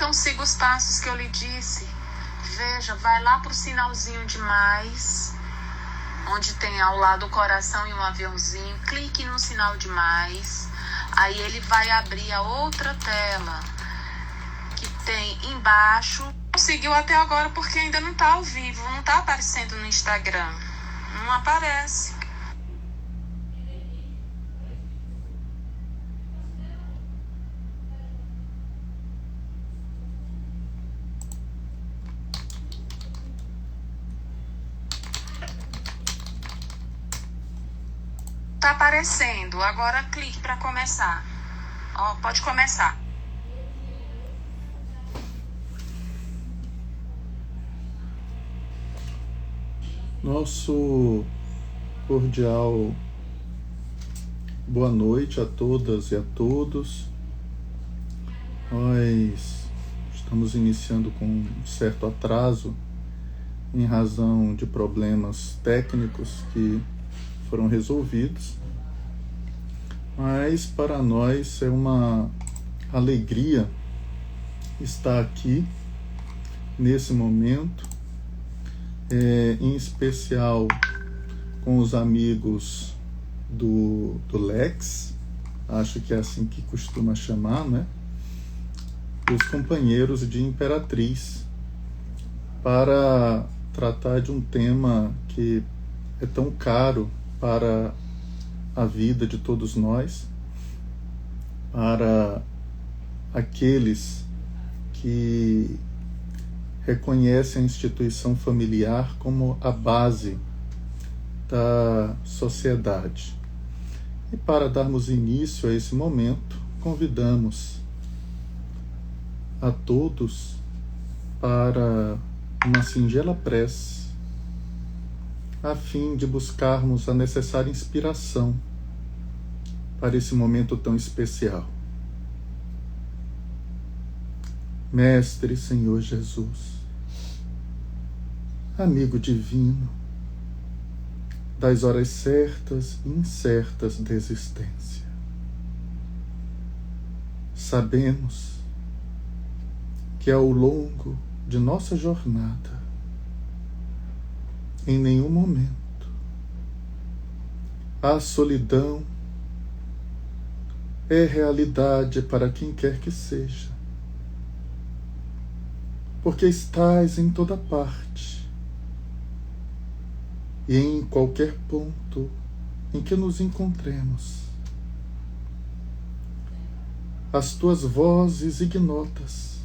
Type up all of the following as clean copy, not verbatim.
Então siga os passos que eu lhe disse. Veja, vai lá pro sinalzinho de mais, onde tem ao lado o coração e um aviãozinho. Clique no sinal de mais. Aí ele vai abrir a outra tela que tem embaixo. Conseguiu até agora porque ainda não tá ao vivo, não tá aparecendo no Instagram. Não aparece. Tá aparecendo. Agora clique para começar. Ó, pode começar. Nosso cordial boa noite a todas e a todos. Nós estamos iniciando com um certo atraso em razão de problemas técnicos que foram resolvidos, mas para nós é uma alegria estar aqui nesse momento, em especial com os amigos do Lex, acho que é assim que costuma chamar, né? Os companheiros de Imperatriz, para tratar de um tema que é tão caro para a vida de todos nós, para aqueles que reconhecem a instituição familiar como a base da sociedade. E para darmos início a esse momento, convidamos a todos para uma singela prece, a fim de buscarmos a necessária inspiração para esse momento tão especial. Mestre Senhor Jesus, amigo divino das horas certas e incertas da existência, sabemos que ao longo de nossa jornada, em nenhum momento, a solidão é realidade para quem quer que seja, porque estás em toda parte e em qualquer ponto em que nos encontremos. As tuas vozes ignotas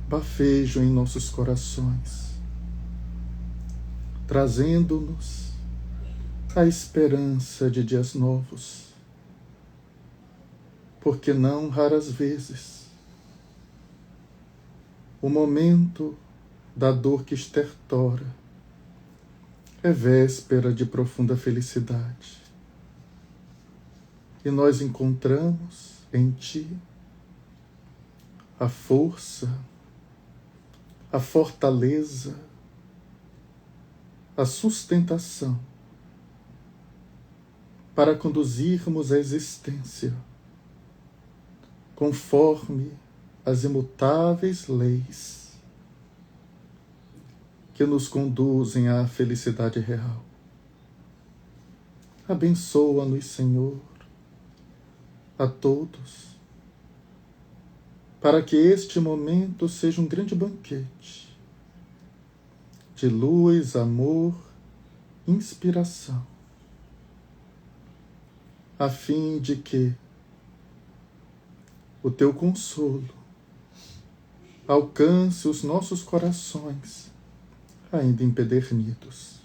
bafejam em nossos corações, trazendo-nos a esperança de dias novos, porque não raras vezes o momento da dor que estertora é véspera de profunda felicidade, e nós encontramos em ti a força, a fortaleza, a sustentação para conduzirmos a existência conforme as imutáveis leis que nos conduzem à felicidade real. Abençoa-nos, Senhor, a todos, para que este momento seja um grande banquete de luz, amor, inspiração, a fim de que o teu consolo alcance os nossos corações ainda empedernidos.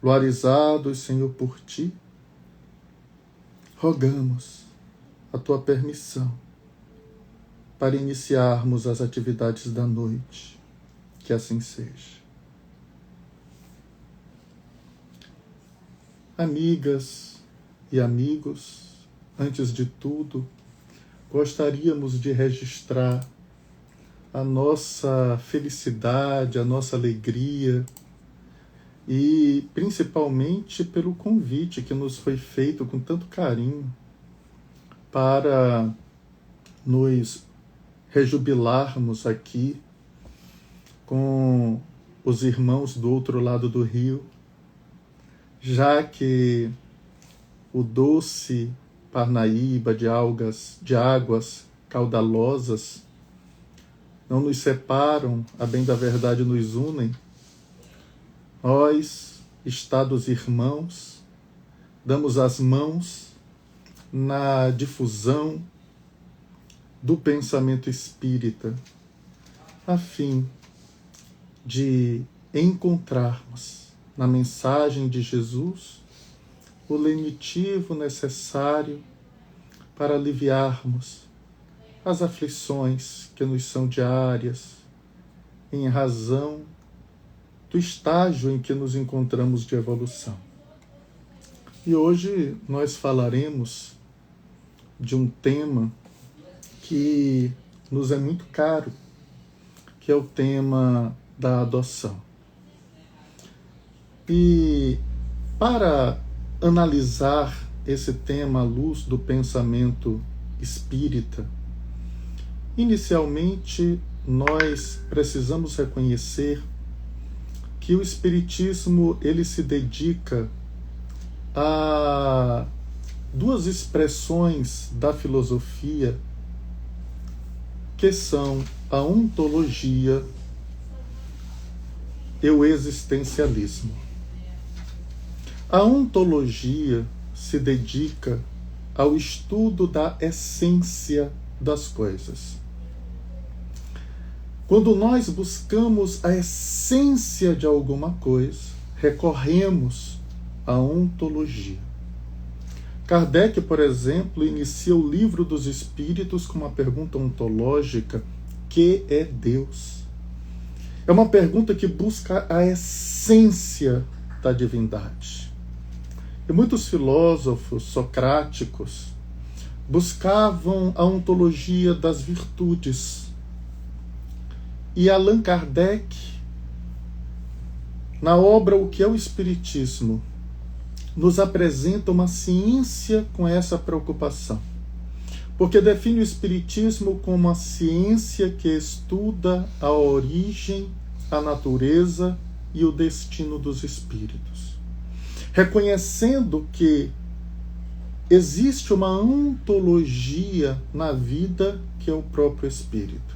Loarizados, Senhor, por ti, rogamos a tua permissão para iniciarmos as atividades da noite. Que assim seja. Amigas e amigos, antes de tudo, gostaríamos de registrar a nossa felicidade, a nossa alegria e principalmente pelo convite que nos foi feito com tanto carinho para nos rejubilarmos aqui com os irmãos do outro lado do rio, já que o doce Parnaíba de águas caudalosas não nos separam, a bem da verdade nos unem. Nós, estados irmãos, damos as mãos na difusão do pensamento espírita, a fim de encontrarmos na mensagem de Jesus o lenitivo necessário para aliviarmos as aflições que nos são diárias, em razão do estágio em que nos encontramos de evolução. E hoje nós falaremos de um tema que nos é muito caro, que é o tema da adoção. E para analisar esse tema à luz do pensamento espírita, inicialmente nós precisamos reconhecer que o espiritismo ele se dedica a duas expressões da filosofia que são a ontologia e o existencialismo. A ontologia se dedica ao estudo da essência das coisas. Quando nós buscamos a essência de alguma coisa, recorremos à ontologia. Kardec, por exemplo, inicia o Livro dos Espíritos com uma pergunta ontológica: que é Deus? É uma pergunta que busca a essência da divindade. E muitos filósofos socráticos buscavam a ontologia das virtudes. E Allan Kardec, na obra O que é o Espiritismo, nos apresenta uma ciência com essa preocupação, porque define o Espiritismo como uma ciência que estuda a origem, a natureza e o destino dos espíritos, reconhecendo que existe uma ontologia na vida que é o próprio espírito.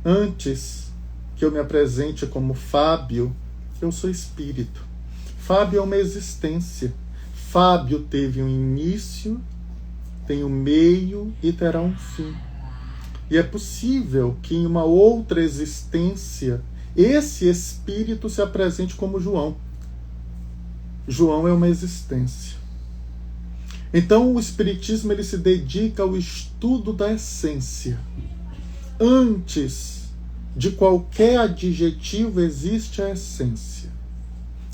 Antes que eu me apresente como Fábio, eu sou espírito. Fábio é uma existência. Fábio teve um início, tem um meio e terá um fim. E é possível que em uma outra existência esse espírito se apresente como João. João é uma existência. Então o espiritismo ele se dedica ao estudo da essência. Antes de qualquer adjetivo existe a essência,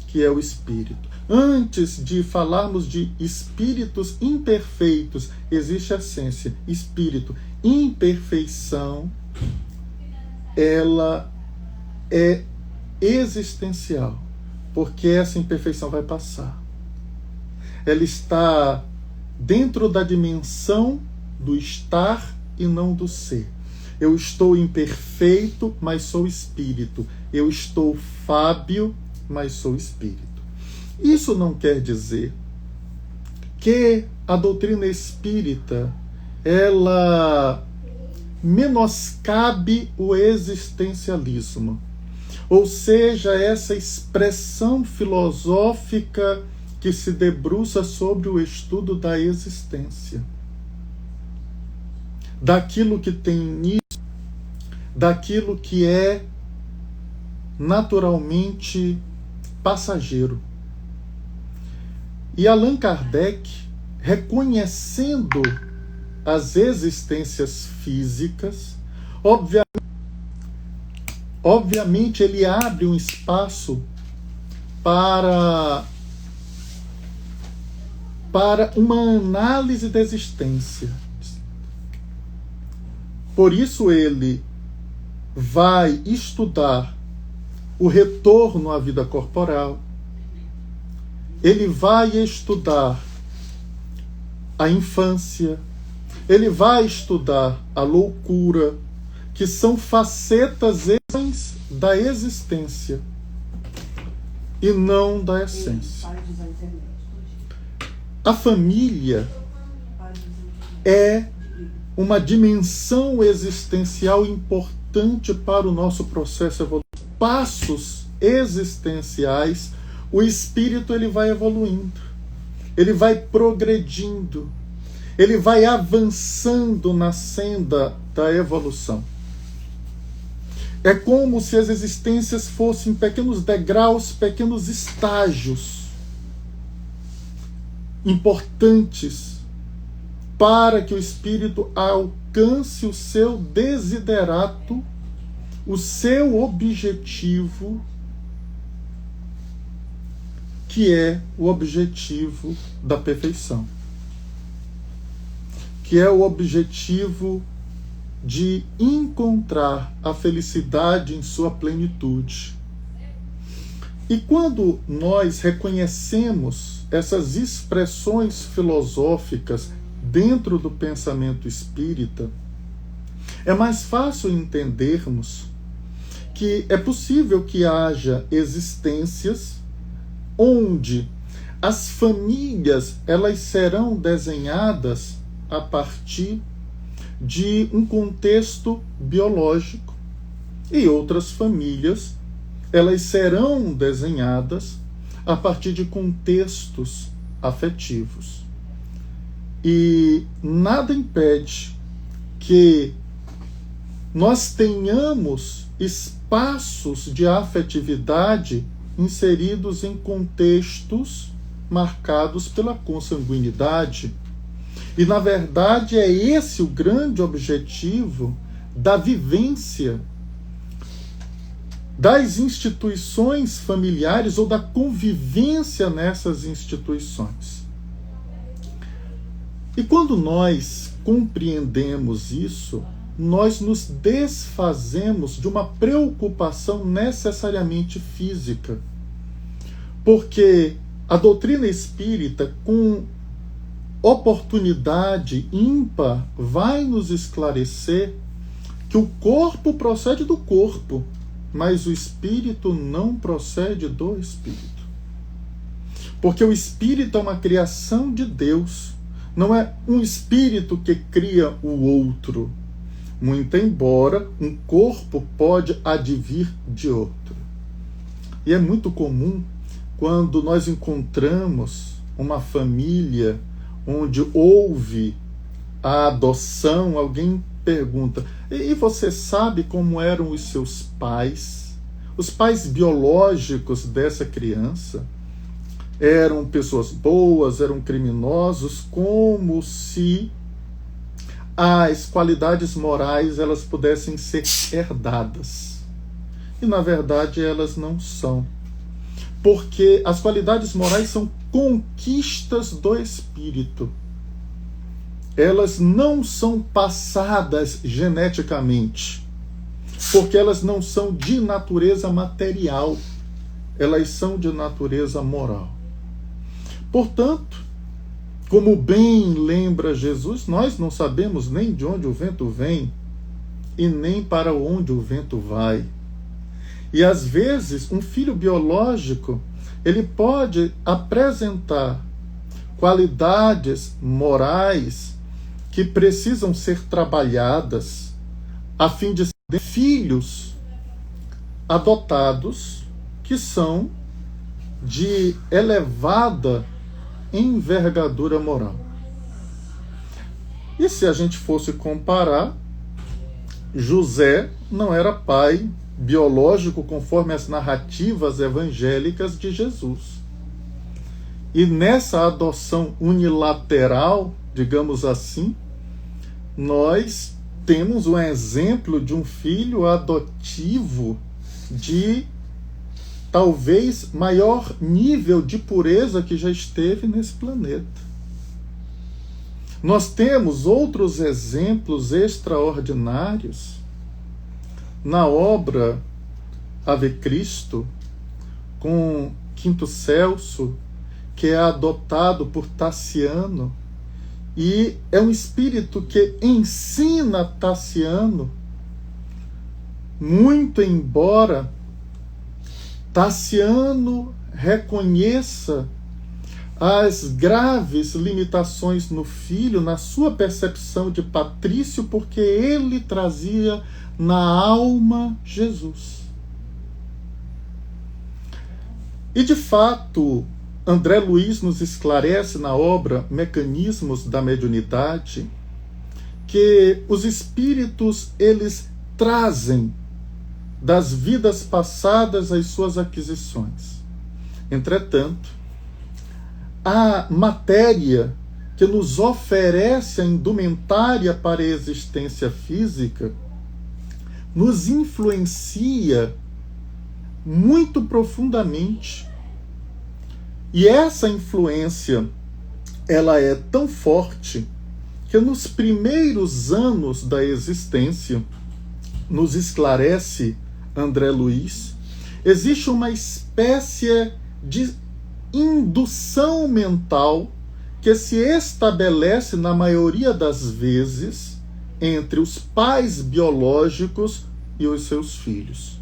que é o espírito. Antes de falarmos de espíritos imperfeitos, existe a essência, espírito. Imperfeição, ela é existencial, porque essa imperfeição vai passar. Ela está dentro da dimensão do estar e não do ser. Eu estou imperfeito, mas sou espírito. Eu estou Fábio, mas sou espírito. Isso não quer dizer que a doutrina espírita ela menoscabe o existencialismo, ou seja, essa expressão filosófica que se debruça sobre o estudo da existência, daquilo que tem início, daquilo que é naturalmente passageiro. E Allan Kardec, reconhecendo as existências físicas, obviamente ele abre um espaço para uma análise da existência. Por isso ele vai estudar o retorno à vida corporal, ele vai estudar a infância, ele vai estudar a loucura, que são facetas da existência e não da essência. A família é uma dimensão existencial importante para o nosso processo evolutivo. Passos existenciais, o espírito ele vai evoluindo, ele vai progredindo, ele vai avançando na senda da evolução. É como se as existências fossem pequenos degraus, pequenos estágios importantes para que o espírito alcance o seu desiderato, o seu objetivo, que é o objetivo da perfeição, que é o objetivo de encontrar a felicidade em sua plenitude. E quando nós reconhecemos essas expressões filosóficas dentro do pensamento espírita, é mais fácil entendermos que é possível que haja existências onde as famílias elas serão desenhadas a partir de um contexto biológico e outras famílias elas serão desenhadas a partir de contextos afetivos. E nada impede que nós tenhamos espaços de afetividade inseridos em contextos marcados pela consanguinidade. E, na verdade, é esse o grande objetivo da vivência das instituições familiares ou da convivência nessas instituições. E quando nós compreendemos isso, nós nos desfazemos de uma preocupação necessariamente física. Porque a doutrina espírita, com oportunidade ímpar, vai nos esclarecer que o corpo procede do corpo, mas o espírito não procede do espírito. Porque o espírito é uma criação de Deus, não é um espírito que cria o outro. Muito embora um corpo pode advir de outro. E é muito comum quando nós encontramos uma família onde houve a adoção, alguém pergunta: e você sabe como eram os seus pais? Os pais biológicos dessa criança eram pessoas boas, eram criminosos, como se as qualidades morais elas pudessem ser herdadas. E na verdade elas não são. Porque as qualidades morais são conquistas do espírito. Elas não são passadas geneticamente, porque elas não são de natureza material, elas são de natureza moral. Portanto, como bem lembra Jesus, nós não sabemos nem de onde o vento vem e nem para onde o vento vai. E às vezes um filho biológico ele pode apresentar qualidades morais que precisam ser trabalhadas a fim de ser filhos adotados que são de elevada envergadura moral. E se a gente fosse comparar, José não era pai biológico conforme as narrativas evangélicas de Jesus. E nessa adoção unilateral, digamos assim, nós temos um exemplo de um filho adotivo de talvez maior nível de pureza que já esteve nesse planeta. Nós temos outros exemplos extraordinários na obra Ave Cristo, com Quinto Celso, que é adotado por Tassiano, e é um espírito que ensina Tassiano muito embora Tassiano reconheça as graves limitações no filho, na sua percepção de patrício, porque ele trazia na alma Jesus. E de fato, André Luiz nos esclarece na obra Mecanismos da Mediunidade que os espíritos, eles trazem das vidas passadas as suas aquisições. Entretanto, a matéria que nos oferece a indumentária para a existência física nos influencia muito profundamente. E essa influência, ela é tão forte que nos primeiros anos da existência, nos esclarece André Luiz, existe uma espécie de indução mental que se estabelece na maioria das vezes entre os pais biológicos e os seus filhos.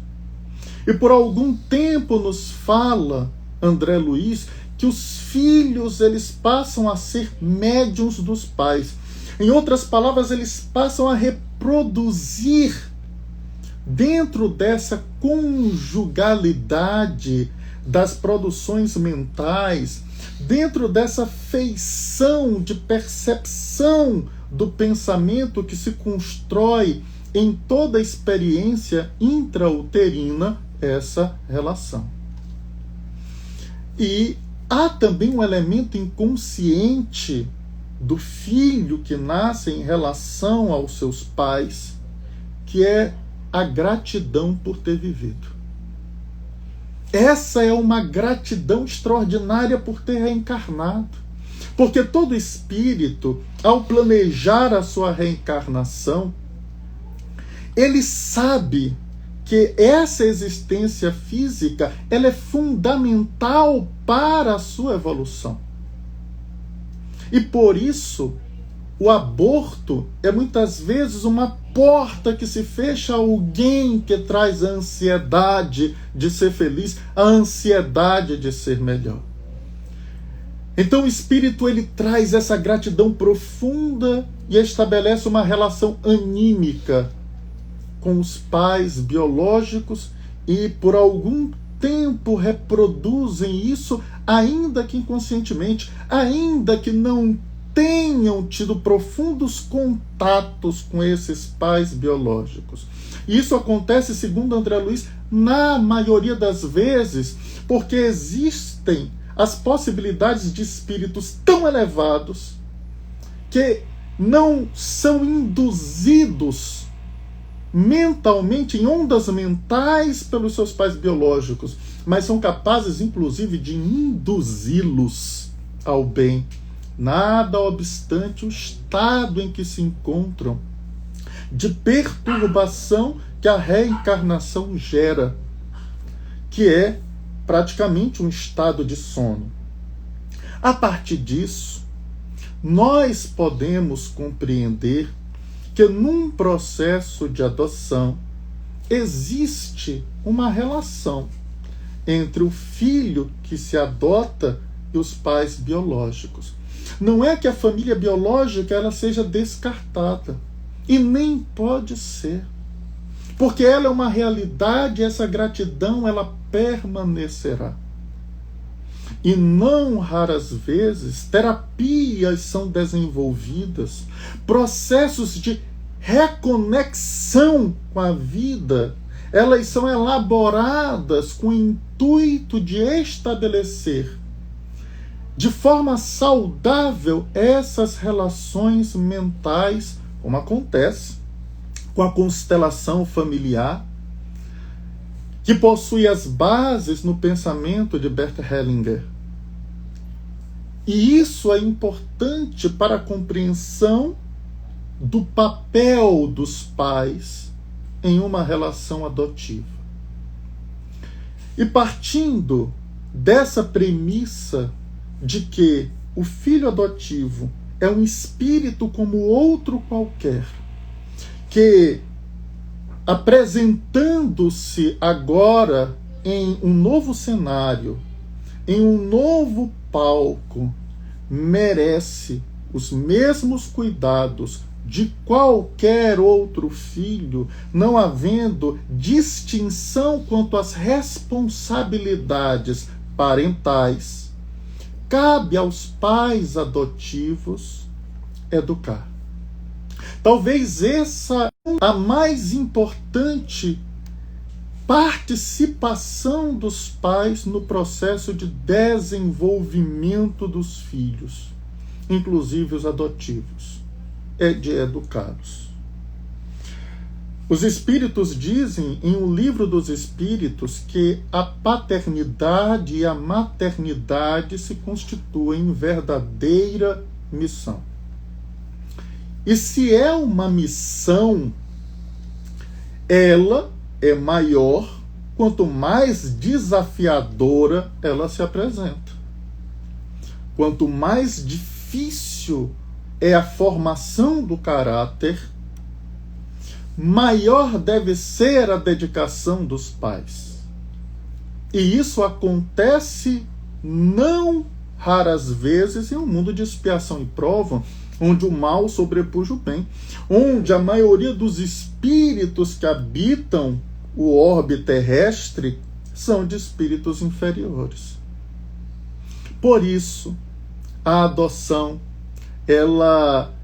E por algum tempo nos fala André Luiz que os filhos, eles passam a ser médiuns dos pais. Em outras palavras, eles passam a reproduzir dentro dessa conjugalidade das produções mentais, dentro dessa feição de percepção do pensamento que se constrói em toda a experiência intrauterina, essa relação. E há também um elemento inconsciente do filho que nasce em relação aos seus pais, que é a gratidão por ter vivido. Essa é uma gratidão extraordinária por ter reencarnado. Porque todo espírito, ao planejar a sua reencarnação, ele sabe que essa existência física, ela é fundamental para a sua evolução. E por isso, o aborto é muitas vezes uma porta que se fecha a alguém que traz a ansiedade de ser feliz, a ansiedade de ser melhor. Então o espírito, ele traz essa gratidão profunda e estabelece uma relação anímica com os pais biológicos e por algum tempo reproduzem isso, ainda que inconscientemente, ainda que não tenham tido profundos contatos com esses pais biológicos. Isso acontece, segundo André Luiz, na maioria das vezes, porque existem as possibilidades de espíritos tão elevados que não são induzidos mentalmente, em ondas mentais, pelos seus pais biológicos, mas são capazes, inclusive, de induzi-los ao bem, nada obstante o estado em que se encontram, de perturbação que a reencarnação gera, que é praticamente um estado de sono. A partir disso, nós podemos compreender que num processo de adoção existe uma relação entre o filho que se adota e os pais biológicos. Não é que a família biológica ela seja descartada, e nem pode ser, porque ela é uma realidade, e essa gratidão ela permanecerá. E não raras vezes terapias são desenvolvidas, processos de reconexão com a vida, elas são elaboradas com o intuito de estabelecer de forma saudável essas relações mentais, como acontece com a constelação familiar, que possui as bases no pensamento de Bert Hellinger. E isso é importante para a compreensão do papel dos pais em uma relação adotiva. E partindo dessa premissa de que o filho adotivo é um espírito como outro qualquer, que apresentando-se agora em um novo cenário, em um novo palco, merece os mesmos cuidados de qualquer outro filho, não havendo distinção quanto às responsabilidades parentais. Cabe aos pais adotivos educar. Talvez essa a mais importante participação dos pais no processo de desenvolvimento dos filhos, inclusive os adotivos, é de educá-los. Os espíritos dizem em O Livro dos Espíritos que a paternidade e a maternidade se constituem verdadeira missão. E se é uma missão, ela é maior quanto mais desafiadora ela se apresenta. Quanto mais difícil é a formação do caráter, maior deve ser a dedicação dos pais. E isso acontece não raras vezes em um mundo de expiação e prova, onde o mal sobrepuja o bem, onde a maioria dos espíritos que habitam o orbe terrestre são de espíritos inferiores. Por isso, a adoção, ela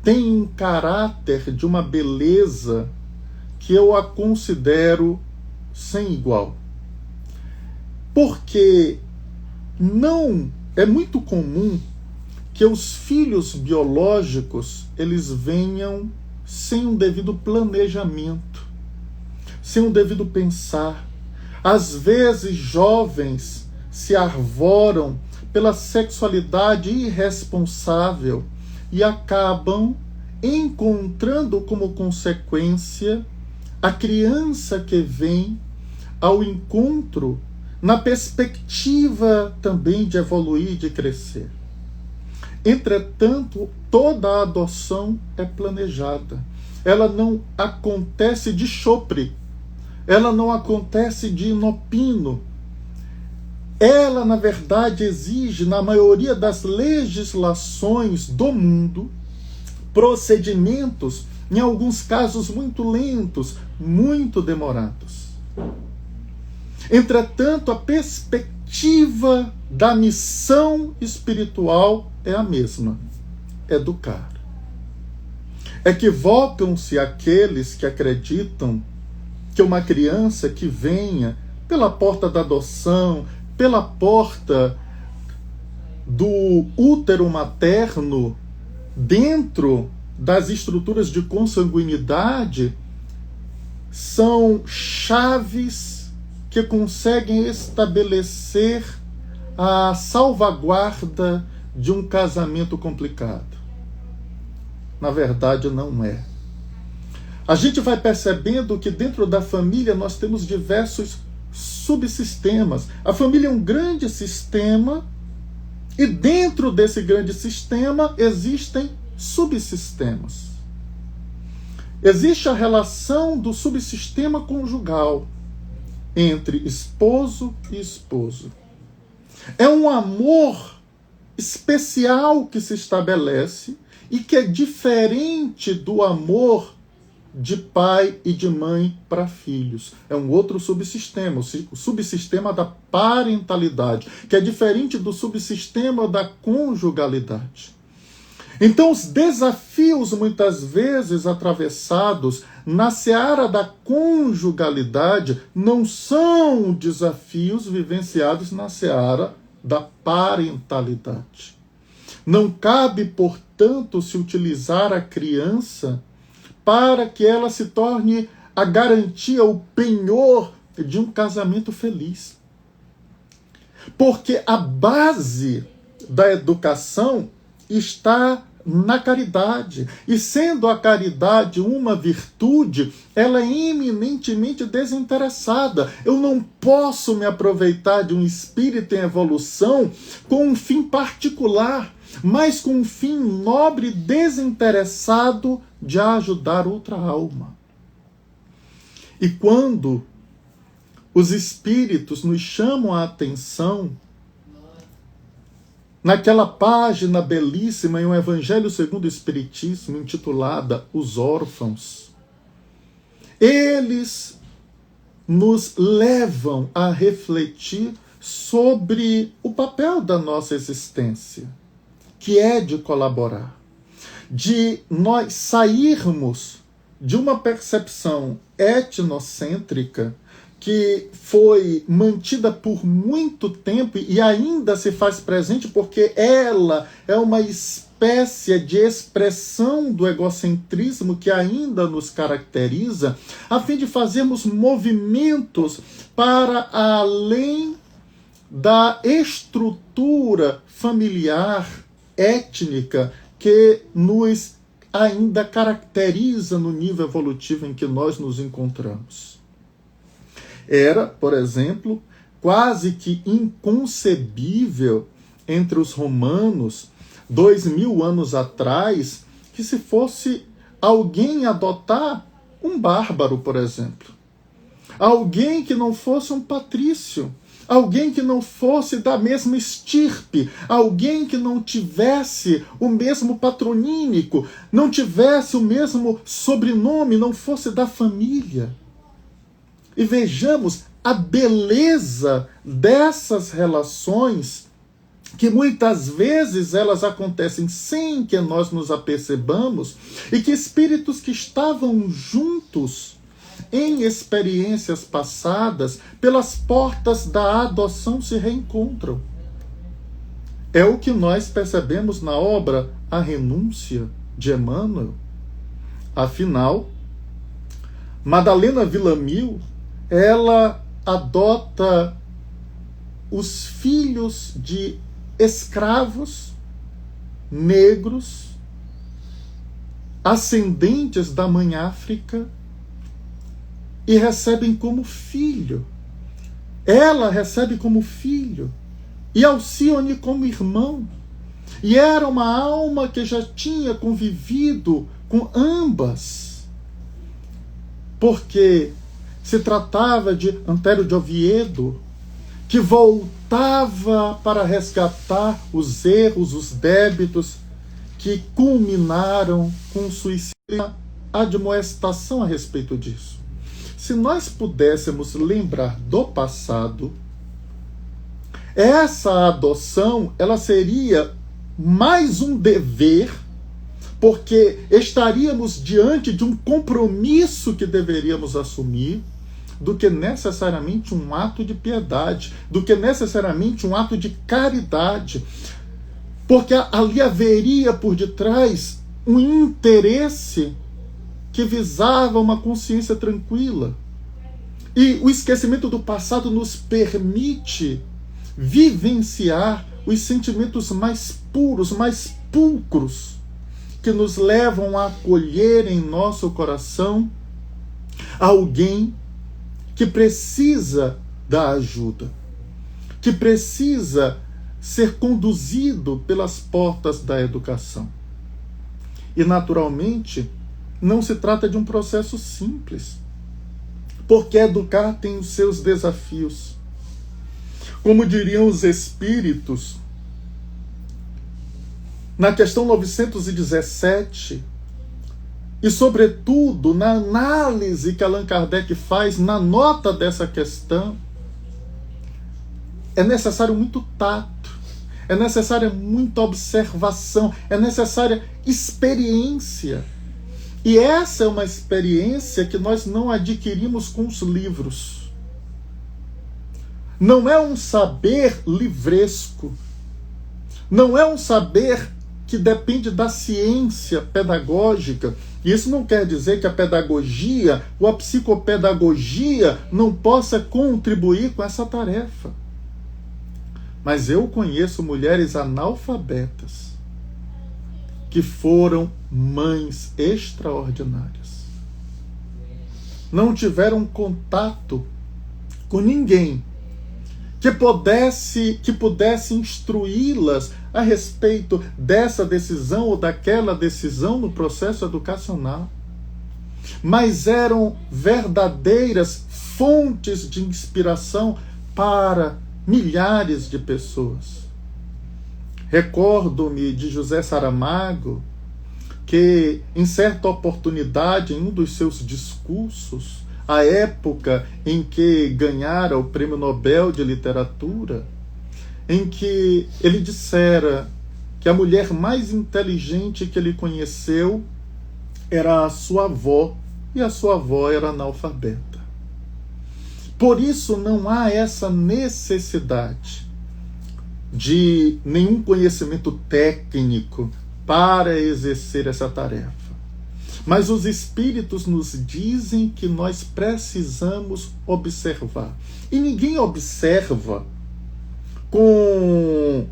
tem um caráter de uma beleza que eu a considero sem igual. Porque não é muito comum que os filhos biológicos eles venham sem um devido planejamento, sem um devido pensar. Às vezes, jovens se arvoram pela sexualidade irresponsável e acabam encontrando como consequência a criança que vem ao encontro na perspectiva também de evoluir, de crescer. Entretanto, toda a adoção é planejada. Ela não acontece de chopre. Ela não acontece de inopino. Ela, na verdade, exige, na maioria das legislações do mundo, procedimentos, em alguns casos muito lentos, muito demorados. Entretanto, a perspectiva da missão espiritual é a mesma: educar. Equivocam-se aqueles que acreditam que uma criança que venha pela porta da adoção, pela porta do útero materno, dentro das estruturas de consanguinidade, são chaves que conseguem estabelecer a salvaguarda de um casamento complicado. Na verdade, não é. A gente vai percebendo que dentro da família nós temos diversos subsistemas. A família é um grande sistema e dentro desse grande sistema existem subsistemas. Existe a relação do subsistema conjugal entre esposo e esposa. É um amor especial que se estabelece e que é diferente do amor de pai e de mãe para filhos. É um outro subsistema, o subsistema da parentalidade, que é diferente do subsistema da conjugalidade. Então, os desafios, muitas vezes atravessados na seara da conjugalidade, não são desafios vivenciados na seara da parentalidade. Não cabe, portanto, se utilizar a criança para que ela se torne a garantia, o penhor de um casamento feliz. Porque a base da educação está na caridade. E sendo a caridade uma virtude, ela é eminentemente desinteressada. Eu não posso me aproveitar de um espírito em evolução com um fim particular, mas com um fim nobre, desinteressado de ajudar outra alma. E quando os espíritos nos chamam a atenção, naquela página belíssima em um Evangelho segundo o Espiritismo, intitulada Os Órfãos, eles nos levam a refletir sobre o papel da nossa existência, que é de colaborar, de nós sairmos de uma percepção etnocêntrica que foi mantida por muito tempo e ainda se faz presente porque ela é uma espécie de expressão do egocentrismo que ainda nos caracteriza, a fim de fazermos movimentos para além da estrutura familiar, étnica, que nos ainda caracteriza no nível evolutivo em que nós nos encontramos. Era, por exemplo, quase que inconcebível entre os romanos, 2000 anos atrás, que se fosse alguém adotar um bárbaro, por exemplo. Alguém que não fosse um patrício. Alguém que não fosse da mesma estirpe, alguém que não tivesse o mesmo patronímico, não tivesse o mesmo sobrenome, não fosse da família. E vejamos a beleza dessas relações, que muitas vezes elas acontecem sem que nós nos apercebamos, e que espíritos que estavam juntos em experiências passadas, pelas portas da adoção se reencontram. É o que nós percebemos na obra A Renúncia, de Emmanuel. Afinal, Madalena Villamil, ela adota os filhos de escravos negros, ascendentes da mãe África, e recebem como filho. Ela recebe como filho. E Alcione como irmão. E era uma alma que já tinha convivido com ambas. Porque se tratava de Antério de Oviedo, que voltava para resgatar os erros, os débitos, que culminaram com o suicídio. A admoestação a respeito disso. Se nós pudéssemos lembrar do passado, essa adoção ela seria mais um dever, porque estaríamos diante de um compromisso que deveríamos assumir, do que necessariamente um ato de piedade, do que necessariamente um ato de caridade, porque ali haveria por detrás um interesse que visava uma consciência tranquila. E o esquecimento do passado nos permite vivenciar os sentimentos mais puros, mais pulcros, que nos levam a acolher em nosso coração alguém que precisa da ajuda, que precisa ser conduzido pelas portas da educação. E, naturalmente, não se trata de um processo simples, porque educar tem os seus desafios. Como diriam os espíritos, na questão 917, e sobretudo na análise que Allan Kardec faz na nota dessa questão, é necessário muito tato, é necessária muita observação, é necessária experiência. E essa é uma experiência que nós não adquirimos com os livros. Não é um saber livresco. Não é um saber que depende da ciência pedagógica. E isso não quer dizer que a pedagogia ou a psicopedagogia não possa contribuir com essa tarefa. Mas eu conheço mulheres analfabetas que foram mães extraordinárias. Não tiveram contato com ninguém que pudesse instruí-las a respeito dessa decisão ou daquela decisão no processo educacional. mas eram verdadeiras fontes de inspiração para milhares de pessoas. Recordo-me de José Saramago, que em certa oportunidade, em um dos seus discursos, à época em que ganhara o Prêmio Nobel de Literatura, em que ele dissera que a mulher mais inteligente que ele conheceu era a sua avó, e a sua avó era analfabeta. Por isso não há essa necessidade de nenhum conhecimento técnico para exercer essa tarefa. Mas os espíritos nos dizem que nós precisamos observar. E ninguém observa com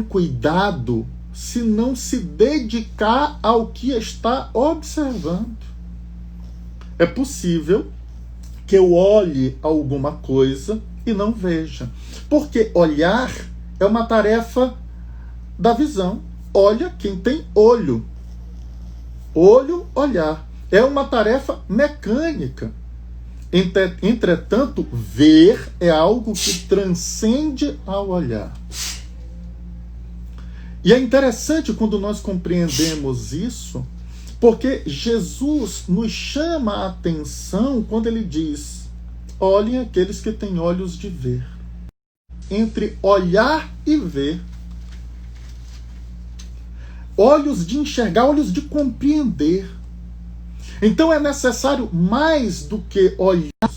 cuidado se não se dedicar ao que está observando. É possível que eu olhe alguma coisa e não veja. Porque olhar é uma tarefa da visão. Olha quem tem olho. Olho, olhar. É uma tarefa mecânica. Entretanto, ver é algo que transcende ao olhar. E é interessante quando nós compreendemos isso, porque Jesus nos chama a atenção quando ele diz: olhem aqueles que têm olhos de ver. Entre olhar e ver, olhos de enxergar, olhos de compreender. Então é necessário mais do que olhar,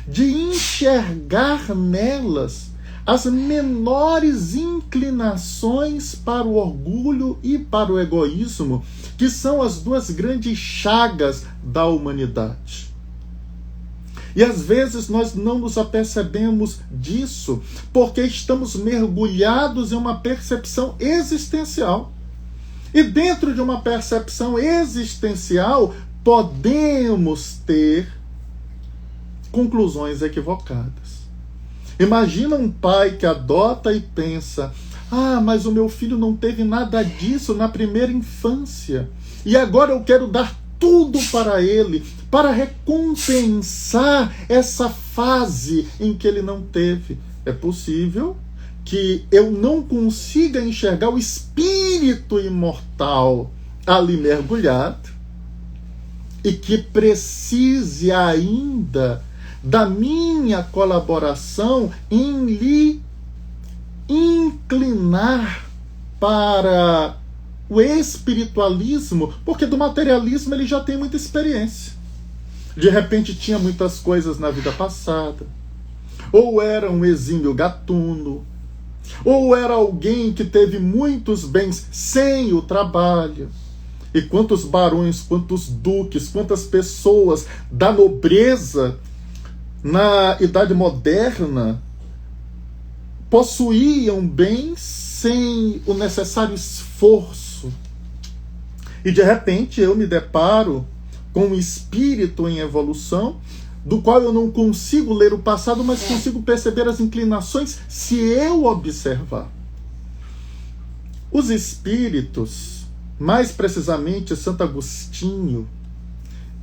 de enxergar nelas as menores inclinações para o orgulho e para o egoísmo, que são as duas grandes chagas da humanidade. E às vezes nós não nos apercebemos disso, porque estamos mergulhados em uma percepção existencial. E dentro de uma percepção existencial, podemos ter conclusões equivocadas. Imagina um pai que adota e pensa: ah, mas o meu filho não teve nada disso na primeira infância, e agora eu quero dar tudo para ele, para recompensar essa fase em que ele não teve. É possível que eu não consiga enxergar o espírito imortal ali mergulhado e que precise ainda da minha colaboração em lhe inclinar para o espiritualismo, porque do materialismo ele já tem muita experiência. De repente tinha muitas coisas na vida passada, ou era um exímio gatuno, ou era alguém que teve muitos bens sem o trabalho. E quantos barões, quantos duques, quantas pessoas da nobreza na Idade Moderna possuíam bens sem o necessário esforço. E de repente eu me deparo com um espírito em evolução, do qual eu não consigo ler o passado, mas consigo perceber as inclinações se eu observar. Os espíritos, mais precisamente Santo Agostinho,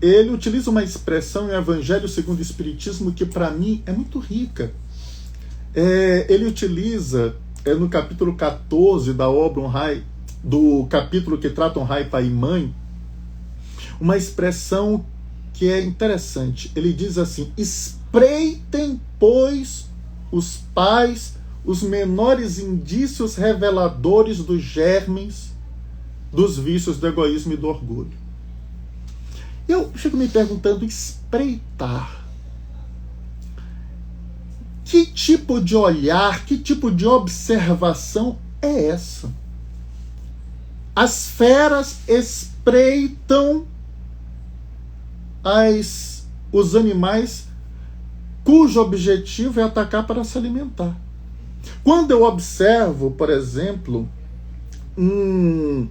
ele utiliza uma expressão em Evangelho segundo o Espiritismo que para mim é muito rica. Ele utiliza no capítulo 14 da obra do capítulo que trata Honrai Pai e Mãe, uma expressão que é interessante. Ele diz assim: espreitem, pois, os pais, os menores indícios reveladores dos germes dos vícios do egoísmo e do orgulho. Eu fico me perguntando: espreitar. Que tipo de olhar, que tipo de observação é essa? As feras espreitam os animais cujo objetivo é atacar para se alimentar. Quando eu observo, por exemplo, um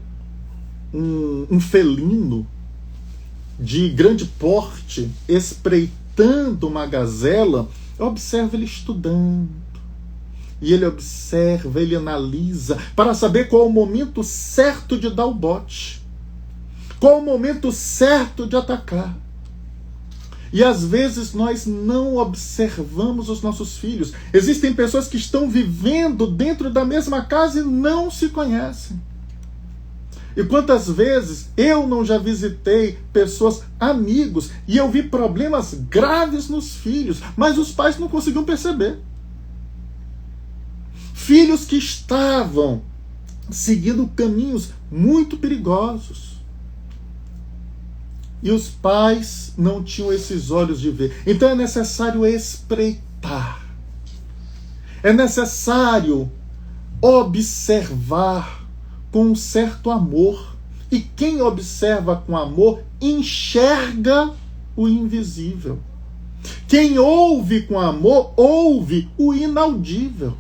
felino de grande porte espreitando uma gazela, eu observo ele estudando. E ele observa, ele analisa, para saber qual é o momento certo de dar o bote. Qual o momento certo de atacar? E às vezes nós não observamos os nossos filhos. Existem pessoas que estão vivendo dentro da mesma casa e não se conhecem. E quantas vezes eu não já visitei pessoas, amigos, e eu vi problemas graves nos filhos, mas os pais não conseguiam perceber. Filhos que estavam seguindo caminhos muito perigosos. E os pais não tinham esses olhos de ver. Então é necessário espreitar. É necessário observar com um certo amor. E quem observa com amor enxerga o invisível. Quem ouve com amor ouve o inaudível.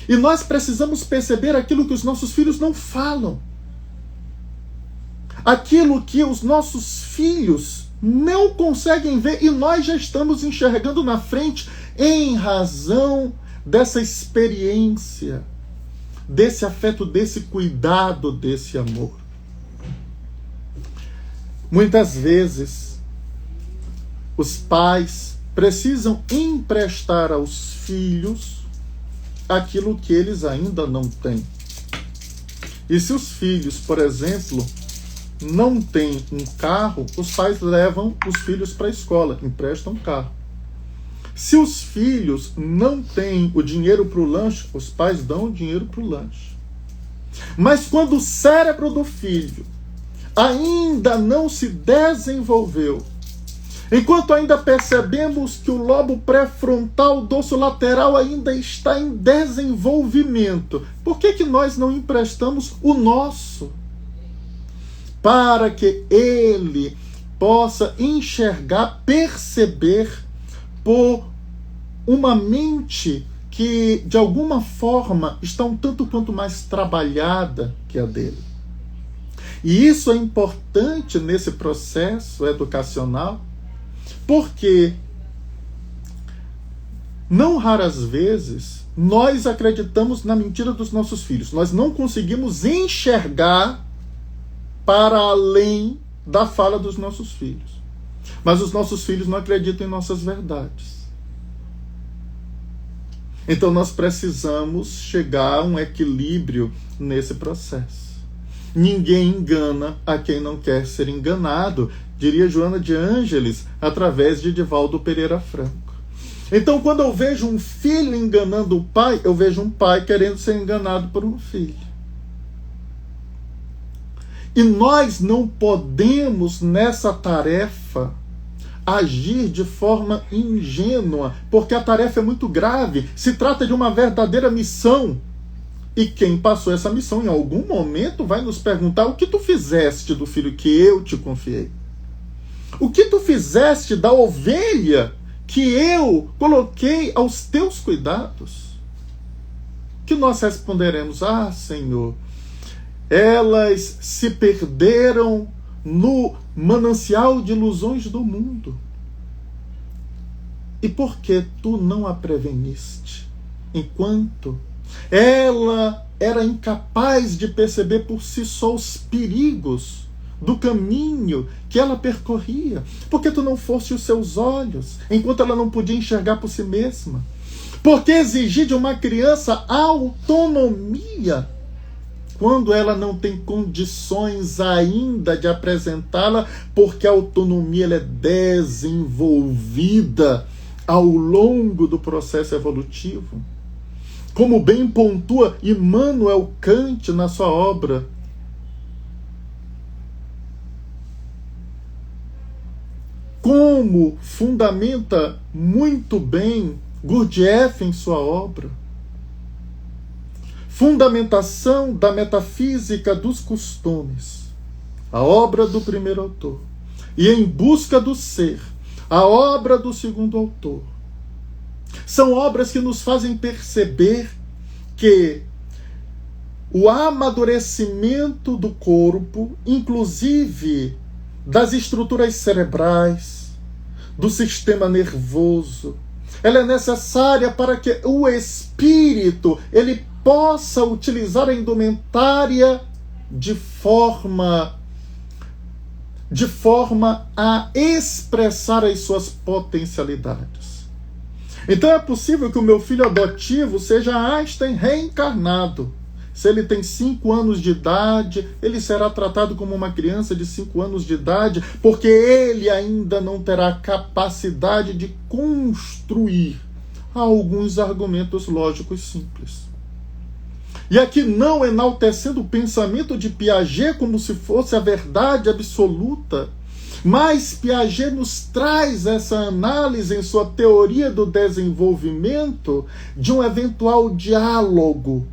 E nós precisamos perceber aquilo que os nossos filhos não falam. Aquilo que os nossos filhos não conseguem ver e nós já estamos enxergando na frente em razão dessa experiência, desse afeto, desse cuidado, desse amor. Muitas vezes, os pais precisam emprestar aos filhos aquilo que eles ainda não têm. E se os filhos, por exemplo, não têm um carro, os pais levam os filhos para a escola, emprestam um carro. Se os filhos não têm o dinheiro para o lanche, os pais dão o dinheiro para o lanche. Mas quando o cérebro do filho ainda não se desenvolveu, enquanto ainda percebemos que o lobo pré-frontal dorsolateral ainda está em desenvolvimento, por que nós não emprestamos o nosso? Para que ele possa enxergar, perceber por uma mente que, de alguma forma, está um tanto quanto mais trabalhada que a dele. E isso é importante nesse processo educacional, porque não raras vezes nós acreditamos na mentira dos nossos filhos. Nós não conseguimos enxergar para além da fala dos nossos filhos. Mas os nossos filhos não acreditam em nossas verdades. Então nós precisamos chegar a um equilíbrio nesse processo. Ninguém engana a quem não quer ser enganado, diria Joana de Ângeles, através de Divaldo Pereira Franco. Então, quando eu vejo um filho enganando o pai, eu vejo um pai querendo ser enganado por um filho. E nós não podemos, nessa tarefa, agir de forma ingênua, porque a tarefa é muito grave. Se trata de uma verdadeira missão. E quem passou essa missão, em algum momento, vai nos perguntar: o que tu fizeste do filho que eu te confiei? O que tu fizeste da ovelha que eu coloquei aos teus cuidados? Que nós responderemos: ah, Senhor, elas se perderam no manancial de ilusões do mundo. E por que tu não a preveniste? Enquanto ela era incapaz de perceber por si só os perigos do caminho que ela percorria. Por que tu não foste os seus olhos, enquanto ela não podia enxergar por si mesma? Por que exigir de uma criança autonomia, quando ela não tem condições ainda de apresentá-la, porque a autonomia ela é desenvolvida ao longo do processo evolutivo? Como bem pontua Immanuel Kant na sua obra como fundamenta muito bem Gurdjieff em sua obra. Fundamentação da Metafísica dos Costumes, a obra do primeiro autor. E Em Busca do Ser, a obra do segundo autor. São obras que nos fazem perceber que o amadurecimento do corpo, inclusive das estruturas cerebrais, do sistema nervoso, ela é necessária para que o espírito ele possa utilizar a indumentária de forma de forma a expressar as suas potencialidades. Então é possível que o meu filho adotivo seja Einstein reencarnado. Se ele tem 5 anos de idade, ele será tratado como uma criança de 5 anos de idade, porque ele ainda não terá capacidade de construir alguns argumentos lógicos simples. E aqui não enaltecendo o pensamento de Piaget como se fosse a verdade absoluta, mas Piaget nos traz essa análise em sua teoria do desenvolvimento de um eventual diálogo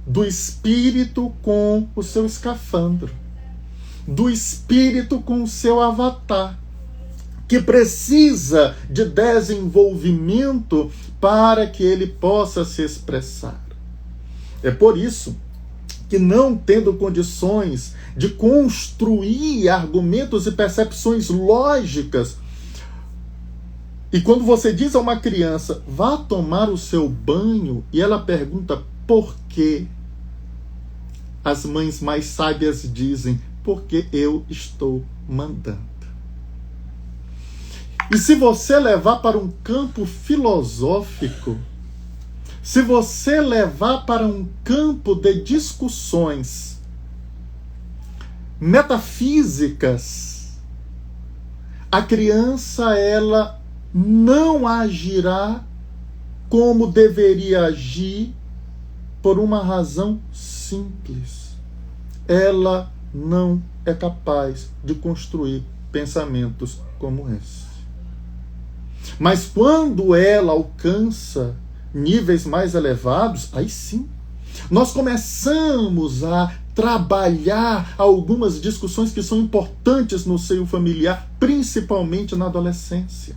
do espírito com o seu escafandro, do espírito com o seu avatar, que precisa de desenvolvimento para que ele possa se expressar. É por isso que, não tendo condições de construir argumentos e percepções lógicas, e quando você diz a uma criança, vá tomar o seu banho, e ela pergunta por quê, as mães mais sábias dizem, porque eu estou mandando. E se você levar para um campo filosófico, se você levar para um campo de discussões metafísicas, a criança, ela não agirá como deveria agir por uma razão simples. Ela não é capaz de construir pensamentos como esse. Mas quando ela alcança níveis mais elevados, aí sim, nós começamos a trabalhar algumas discussões que são importantes no seio familiar, principalmente na adolescência.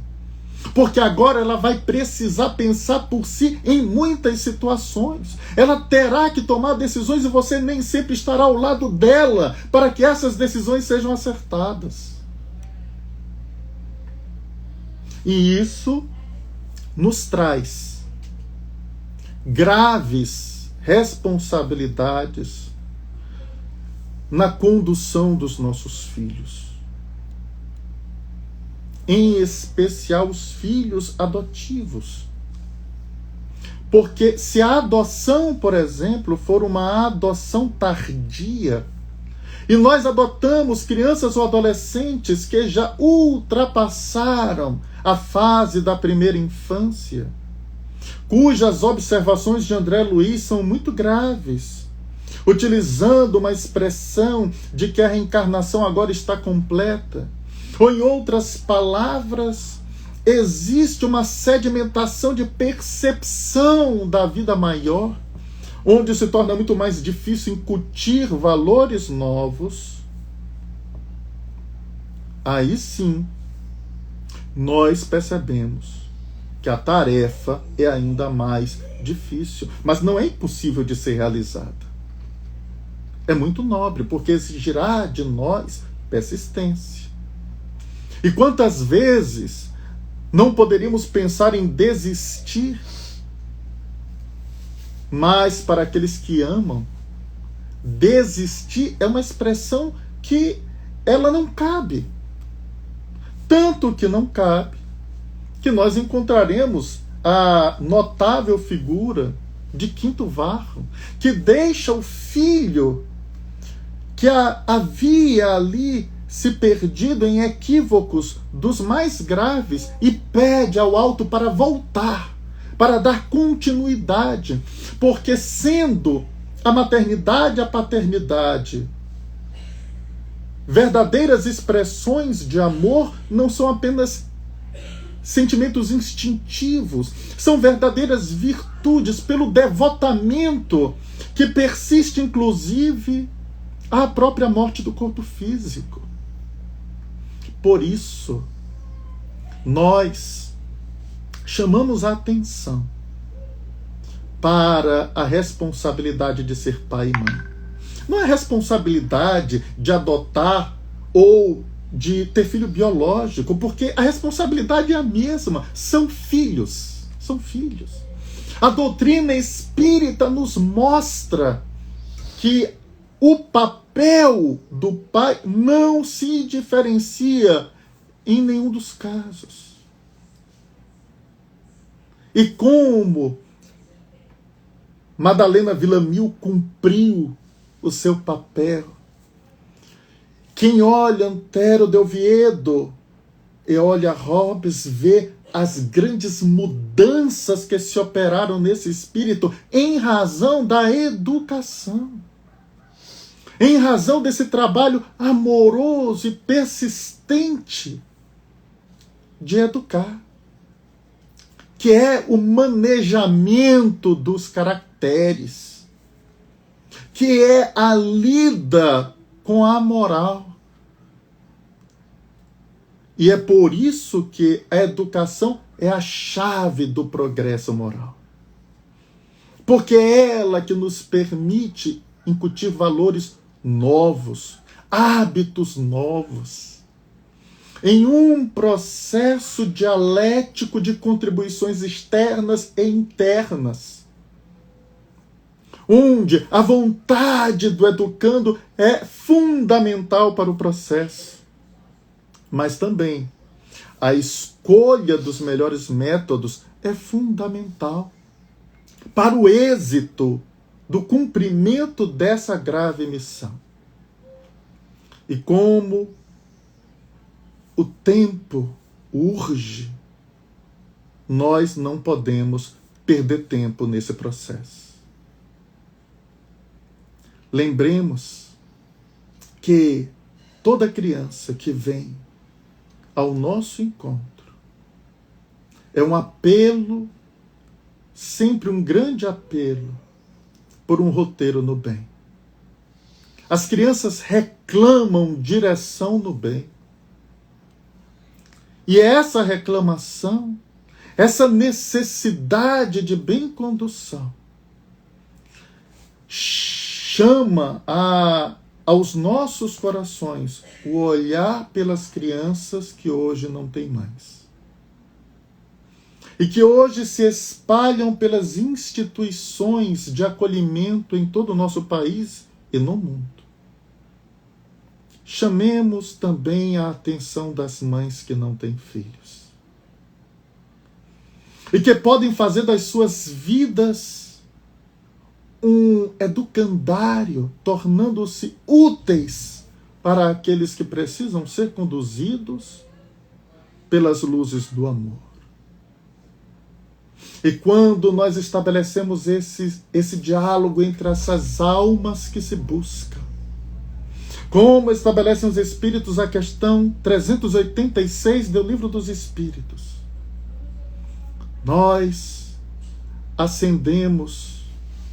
Porque agora ela vai precisar pensar por si em muitas situações. Ela terá que tomar decisões e você nem sempre estará ao lado dela para que essas decisões sejam acertadas. E isso nos traz graves responsabilidades na condução dos nossos filhos. Em especial os filhos adotivos. Porque se a adoção, por exemplo, for uma adoção tardia, e nós adotamos crianças ou adolescentes que já ultrapassaram a fase da primeira infância, cujas observações de André Luiz são muito graves, utilizando uma expressão de que a reencarnação agora está completa, ou em outras palavras, existe uma sedimentação de percepção da vida maior, onde se torna muito mais difícil incutir valores novos. Aí sim, nós percebemos que a tarefa é ainda mais difícil, mas não é impossível de ser realizada. É muito nobre, porque exigirá de nós persistência. E quantas vezes não poderíamos pensar em desistir? Mas para aqueles que amam, desistir é uma expressão que ela não cabe. Tanto que não cabe, que nós encontraremos a notável figura de Quinto Varro, que deixa o filho que havia ali se perdido em equívocos dos mais graves e pede ao alto para voltar, para dar continuidade, porque sendo a maternidade e a paternidade verdadeiras expressões de amor, não são apenas sentimentos instintivos, são verdadeiras virtudes pelo devotamento que persiste inclusive à própria morte do corpo físico. Por isso, nós chamamos a atenção para a responsabilidade de ser pai e mãe. Não é responsabilidade de adotar ou de ter filho biológico, porque a responsabilidade é a mesma. São filhos. São filhos. A doutrina espírita nos mostra que o papel do pai não se diferencia em nenhum dos casos. E como Madalena Villamil cumpriu o seu papel. Quem olha Antero de Oviedo e olha Hobbes vê as grandes mudanças que se operaram nesse espírito em razão da educação. Em razão desse trabalho amoroso e persistente de educar, que é o manejamento dos caracteres, que é a lida com a moral. E é por isso que a educação é a chave do progresso moral. Porque é ela que nos permite incutir valores novos, hábitos novos, em um processo dialético de contribuições externas e internas, onde a vontade do educando é fundamental para o processo, mas também a escolha dos melhores métodos é fundamental para o êxito do cumprimento dessa grave missão. E como o tempo urge, nós não podemos perder tempo nesse processo. Lembremos que toda criança que vem ao nosso encontro é um apelo, sempre um grande apelo, por um roteiro no bem. As crianças reclamam direção no bem. E essa reclamação, essa necessidade de bem-condução, chama aos nossos corações o olhar pelas crianças que hoje não têm mais. E que hoje se espalham pelas instituições de acolhimento em todo o nosso país e no mundo. Chamemos também a atenção das mães que não têm filhos. E que podem fazer das suas vidas um educandário, tornando-se úteis para aqueles que precisam ser conduzidos pelas luzes do amor. E quando nós estabelecemos esse diálogo entre essas almas que se buscam, como estabelecem os Espíritos a questão 386 do Livro dos Espíritos, nós acendemos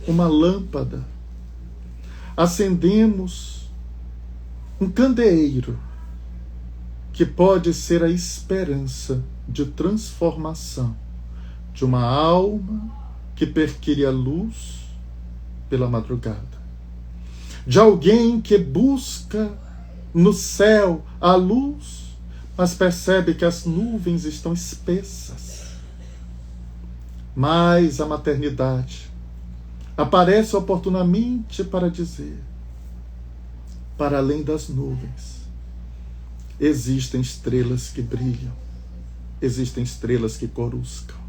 uma lâmpada, acendemos um candeeiro que pode ser a esperança de transformação de uma alma que perquire a luz pela madrugada, de alguém que busca no céu a luz, mas percebe que as nuvens estão espessas. Mas a maternidade aparece oportunamente para dizer: para além das nuvens existem estrelas que brilham, existem estrelas que coruscam.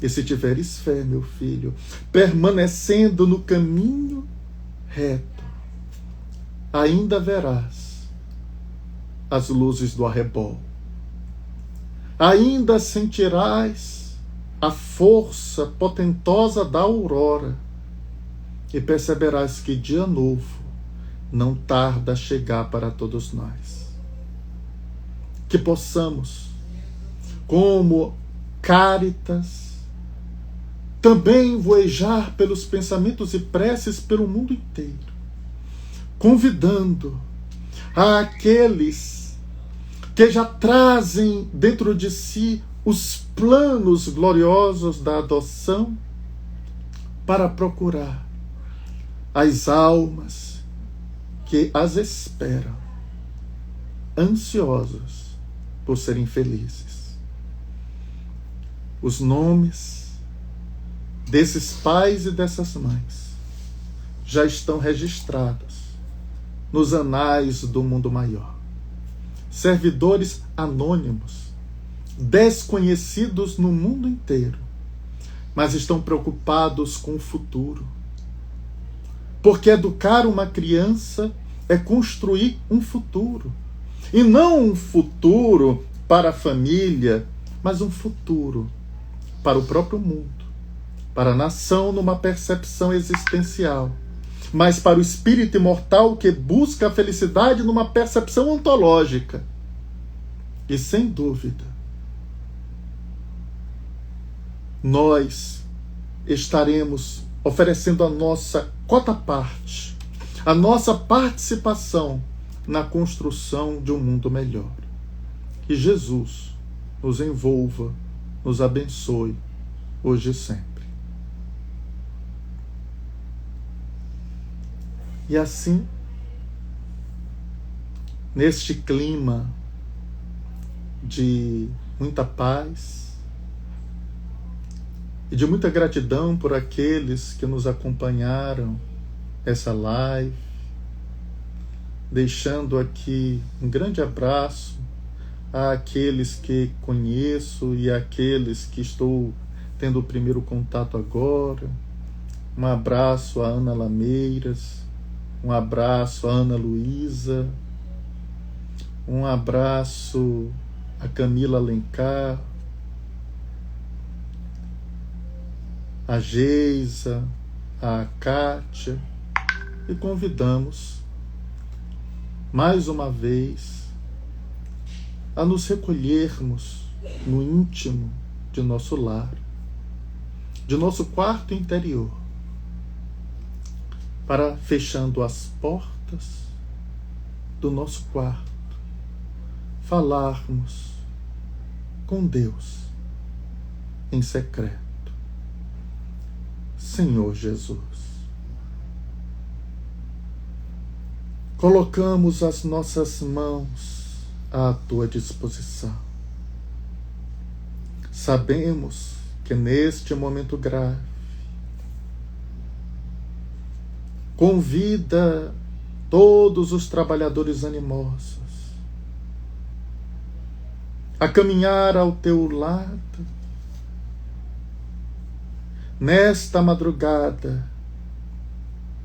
E se tiveres fé, meu filho, permanecendo no caminho reto, ainda verás as luzes do arrebol. Ainda sentirás a força potentosa da aurora e perceberás que dia novo não tarda a chegar para todos nós. Que possamos, como Cáritas, também voejar pelos pensamentos e preces pelo mundo inteiro, convidando àqueles que já trazem dentro de si os planos gloriosos da adoção para procurar as almas que as esperam, ansiosos por serem felizes. Os nomes desses pais e dessas mães já estão registradas nos anais do mundo maior. Servidores anônimos, desconhecidos no mundo inteiro, mas estão preocupados com o futuro. Porque educar uma criança é construir um futuro. E não um futuro para a família, mas um futuro para o próprio mundo, para a nação numa percepção existencial, mas para o espírito imortal que busca a felicidade numa percepção ontológica. E sem dúvida, nós estaremos oferecendo a nossa cota-parte, a nossa participação na construção de um mundo melhor. Que Jesus nos envolva, nos abençoe, hoje e sempre. E assim, neste clima de muita paz e de muita gratidão por aqueles que nos acompanharam essa live, deixando aqui um grande abraço àqueles que conheço e àqueles que estou tendo o primeiro contato agora. Um abraço a Ana Lameiras, um abraço a Ana Luísa, um abraço a Camila Alencar, a Geisa, a Kátia, e convidamos mais uma vez a nos recolhermos no íntimo de nosso lar, de nosso quarto interior, para, fechando as portas do nosso quarto, falarmos com Deus em secreto. Senhor Jesus, colocamos as nossas mãos à tua disposição. Sabemos que neste momento grave, convida todos os trabalhadores animosos a caminhar ao teu lado nesta madrugada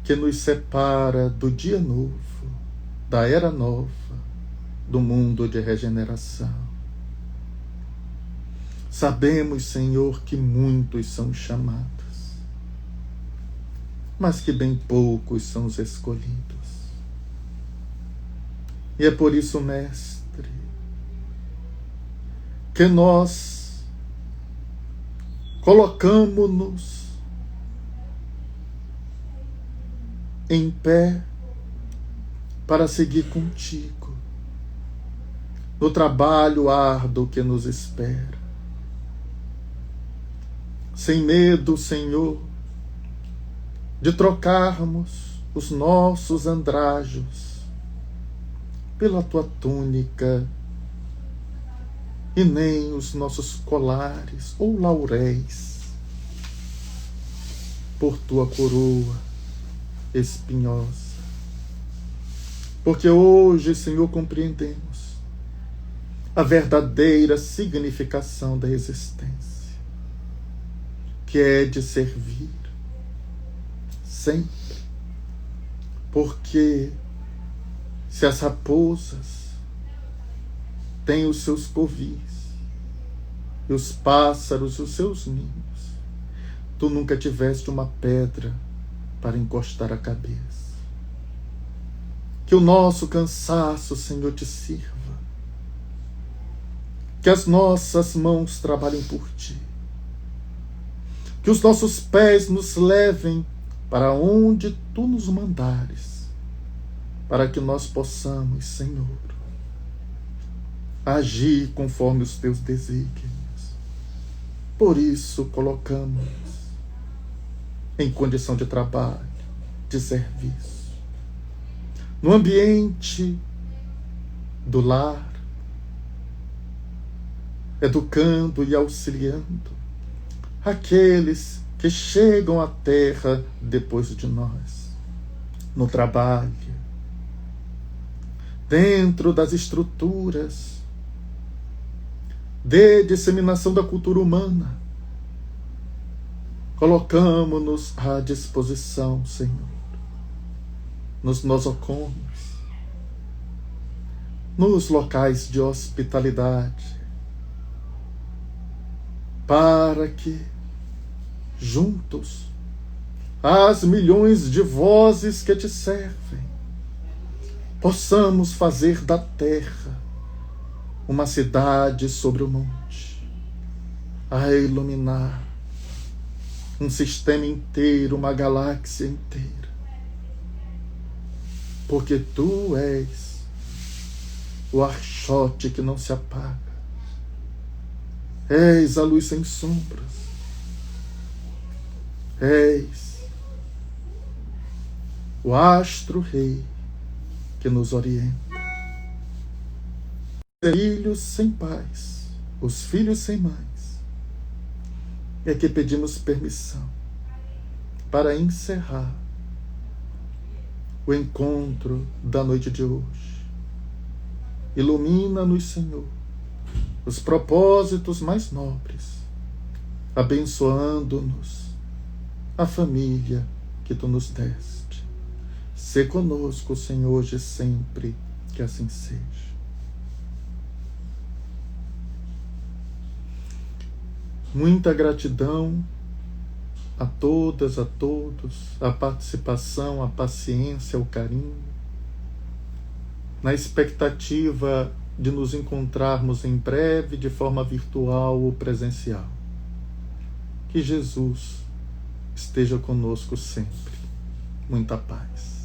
que nos separa do dia novo, da era nova, do mundo de regeneração. Sabemos, Senhor, que muitos são chamados, mas que bem poucos são os escolhidos. E é por isso, Mestre, que nós colocamos-nos em pé para seguir contigo no trabalho árduo que nos espera. Sem medo, Senhor, de trocarmos os nossos andrajos pela tua túnica e nem os nossos colares ou lauréis por tua coroa espinhosa. Porque hoje, Senhor, compreendemos a verdadeira significação da existência, que é de servir sempre. Porque se as raposas têm os seus covis e os pássaros os seus ninhos, tu nunca tiveste uma pedra para encostar a cabeça. Que o nosso cansaço, Senhor, te sirva. Que as nossas mãos trabalhem por ti. Que os nossos pés nos levem para onde tu nos mandares, para que nós possamos, Senhor, agir conforme os teus desígnios. Por isso, colocamos em condição de trabalho, de serviço, no ambiente do lar, educando e auxiliando aqueles que chegam à terra depois de nós. no trabalho, dentro das estruturas de disseminação da cultura humana. Colocamos-nos à disposição, Senhor, nos nosocomios, nos locais de hospitalidade, para que, juntos, as milhões de vozes que te servem, possamos fazer da terra uma cidade sobre o monte, a iluminar um sistema inteiro, uma galáxia inteira. Porque tu és o archote que não se apaga. És a luz sem sombras. És o astro-rei que nos orienta. Filhos sem pais, os filhos sem mães, é que pedimos permissão para encerrar o encontro da noite de hoje. Ilumina-nos, Senhor, os propósitos mais nobres, abençoando-nos a família que tu nos deste. Sê conosco, Senhor, hoje e sempre, que assim seja. Muita gratidão a todas, a todos, a participação, a paciência, o carinho, na expectativa de nos encontrarmos em breve de forma virtual ou presencial. Que Jesus esteja conosco sempre. Muita paz.